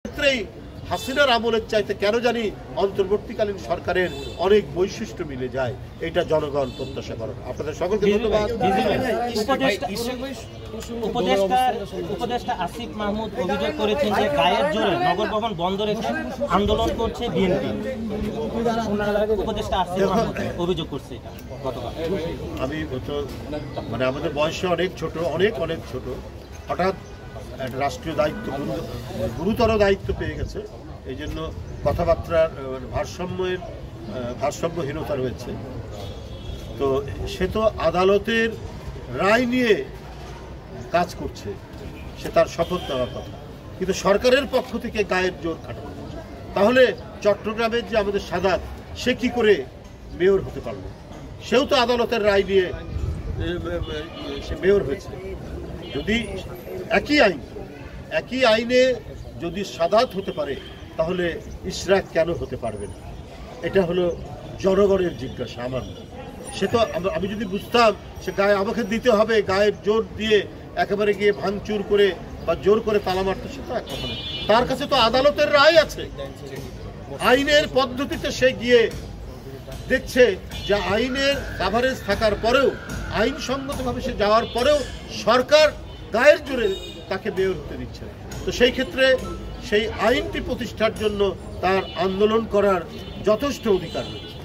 ক্ষেত্রেই হাসিনার আমলের চাইতে কেন জানি অন্তর্বর্তীকালীন সরকারের অনেক বৈশিষ্ট্য মিলে যায়, এটা জনগণ প্রত্যাশা করেন। আপনাদের সকলকে ধন্যবাদ। উপদেষ্টা আসিফ মাহমুদ অভিযোগ করেছেন যে গায়ের জোরে নগর ভবন বন্ধ রেখে আন্দোলন করছে বিএনপি। উপদেষ্টা আসিফ মাহমুদ অভিযোগ করছে এটা গতকাল। আমি তো মানে আমাদের বয়সে অনেক ছোট, অনেক ছোট, হঠাৎ একটা রাষ্ট্রীয় দায়িত্ব, গুরুতর দায়িত্ব পেয়ে গেছে, এই জন্য কথাবার্তার ভারসাম্যহীনতা রয়েছে। তো সে তো আদালতের রায় নিয়ে কাজ করছে, সে তার শপথ নেওয়ার কথা, কিন্তু সরকারের পক্ষ থেকে গায়ের জোর খাটানো হচ্ছে। তাহলে চট্টগ্রামের যে আমাদের সাদাত, সে কি করে মেয়র হতে পারল? সেও তো আদালতের রায় নিয়ে সে মেয়র হয়েছে। যদি একই আইনে যদি সাদাত হতে পারে, তাহলে ইশরাক কেন হতে পারবে না? এটা হলো জনগণের জিজ্ঞাসা, আমার না। সে তো আমি যদি বুঝতাম সে গায়ে আমাকে দিতে হবে, গায়ের জোর দিয়ে একেবারে গিয়ে ভাঙচুর করে বা জোর করে তালা মারতে, সে তো এক কথা না। তার কাছে তো আদালতের রায় আছে, আইনের পদ্ধতিতে সে গিয়ে দেখছে যে আইনের কাভারেজ থাকার পরেও, আইনসম্মতভাবে সে যাওয়ার পরেও সরকার গায়ের জোরে তাকে মেয়র হতে দিচ্ছে। তো সেই ক্ষেত্রে সেই আইনটি প্রতিষ্ঠার জন্য তার আন্দোলন করার যথেষ্ট অধিকার রয়েছে।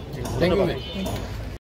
ধন্যবাদ।